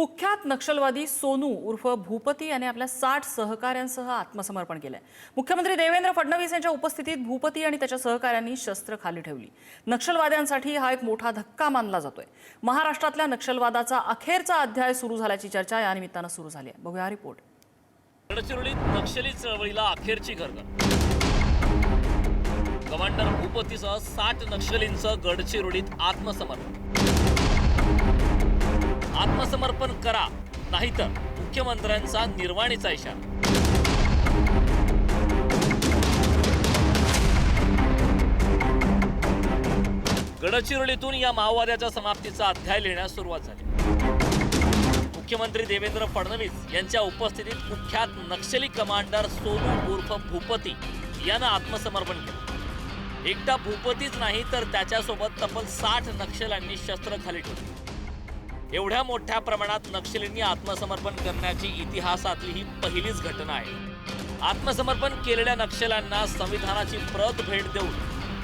कुख्यात नक्षलवादी सोनू उर्फ भूपती याने आपल्या 60 सहकाऱ्यांसह आत्मसमर्पण केलंय। मुख्यमंत्री देवेंद्र फडणवीस यांच्या उपस्थितीत भूपती आणि त्याच्या सहकाऱ्यांनी शस्त्र खाली ठेवली। नक्षलवाद्यांसाठी हा एक मोठा धक्का मानला जातोय। महाराष्ट्रातल्या नक्षलवादाचा अखेरचा अध्याय सुरू झाल्याची चर्चा या निमित्तानं सुरू झाली आहे। बघूया रिपोर्ट। गडचिरोलीत नक्षली चळवळीला अखेरची गरगड। कमांडर भूपतीसह 60 नक्षलींचं गडचिरोलीत आत्मसमर्पण। आत्मसमर्पण करा नाहीतर मुख्यमंत्र्यांचा निर्वाणीचा इशारा। गडचिरोलीतून या माओवाद्याच्या समाप्तीचा अध्याय लिहिण्यास सुरुवात झाली। मुख्यमंत्री देवेंद्र फडणवीस यांच्या उपस्थितीत कुख्यात नक्षली कमांडर सोनू उर्फ भूपती यानं आत्मसमर्पण केलं। एकटा भूपतीच नाही तर त्याच्यासोबत तब्बल 60 नक्षल्यांनी शस्त्र खाली ठेवली। एवढ्या मोठ्या प्रमाणात नक्षलींनी आत्मसमर्पण करण्याची इतिहासातली ही पहिलीच घटना आहे। आत्मसमर्पण केलेल्या नक्षल्यांना संविधानाची प्रत भेट देऊन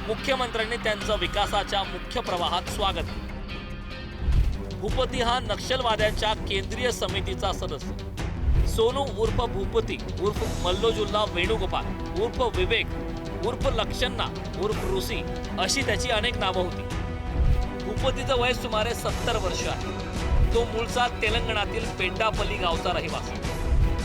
मुख्यमंत्र्यांनी त्यांचं विकासाच्या मुख्य प्रवाहात स्वागत केलं। भूपती हा नक्षलवाद्यांच्या केंद्रीय समितीचा सदस्य। सोनू उर्फ भूपती उर्फ मल्लोजुल्ला वेणुगोपाल उर्फ विवेक उर्फ लक्षण्णा उर्फ ऋषी अशी त्याची अनेक नावं होती। भूपतीचं वय सुमारे 70 वर्ष आहे। तो मूळचा तेलंगणातील पेड्डापल्ली गावचा रहिवासी।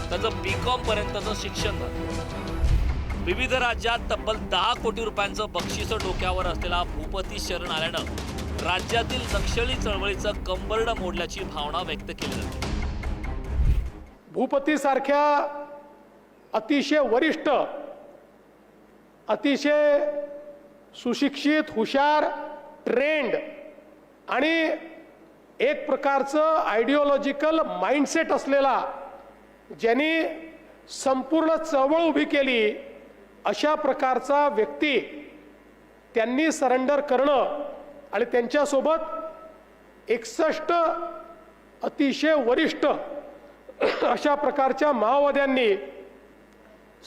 त्याचं B.Com पर्यंतचं शिक्षण झालं। विविध राज्यात तब्बल 10 कोटी रुपयांचं बक्षीस डोक्यावर असलेला भूपती शरण आल्यानं राज्यातील नक्षली चळवळीचं कंबरड मोडल्याची भावना व्यक्त केली जाते। भूपती सारख्या अतिशय वरिष्ठ, अतिशय सुशिक्षित, हुशार, ट्रेंड आणि एक प्रकारचं आयडिओलॉजिकल माइंडसेट असलेला, ज्यांनी संपूर्ण चळवळ उभी केली, अशा प्रकारचा व्यक्ती त्यांनी सरेंडर करणं आणि त्यांच्यासोबत 61 अतिशय वरिष्ठ अशा प्रकारच्या माओवाद्यांनी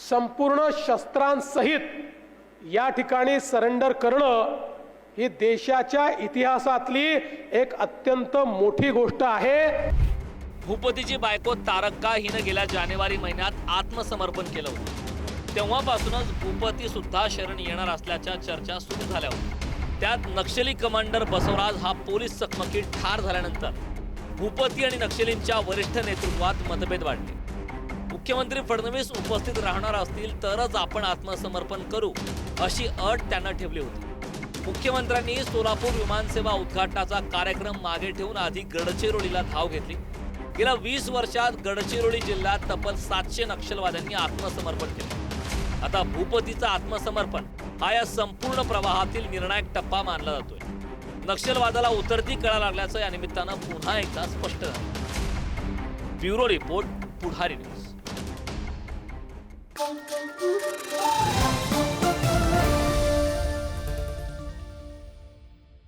संपूर्ण शस्त्रांसहित या ठिकाणी सरेंडर करणं ही देशाच्या इतिहासातली एक अत्यंत मोठी गोष्ट आहे। भूपतीची बायको तारक्का हिनं गेल्या जानेवारी महिन्यात आत्मसमर्पण केलं होतं। तेव्हापासूनच भूपती सुद्धा शरण येणार असल्याच्या चर्चा सुरू झाल्या होत्या। त्यात नक्षली कमांडर बसवराज हा पोलीस चकमकीत ठार झाल्यानंतर भूपती आणि नक्षलींच्या वरिष्ठ नेतृत्वात मतभेद वाढले। मुख्यमंत्री फडणवीस उपस्थित राहणार असतील तरच आपण आत्मसमर्पण करू अशी अट त्यांना ठेवली होती। मुख्यमंत्र्यांनी सोलापूर विमानसेवा उद्घाटनाचा कार्यक्रम मागे ठेवून आधी गडचिरोलीला धाव घेतली। गेल्या 20 वर्षात गडचिरोली जिल्ह्यात तब्बल 700 नक्षलवाद्यांनी आत्मसमर्पण केलं। आता भूपतीचं आत्मसमर्पण हा या संपूर्ण प्रवाहातील निर्णायक टप्पा मानला जातोय। नक्षलवादाला उतरती कळा लागल्याचं या निमित्तानं पुन्हा एकदा स्पष्ट झालं। ब्युरो रिपोर्ट, पुढारी न्यूज।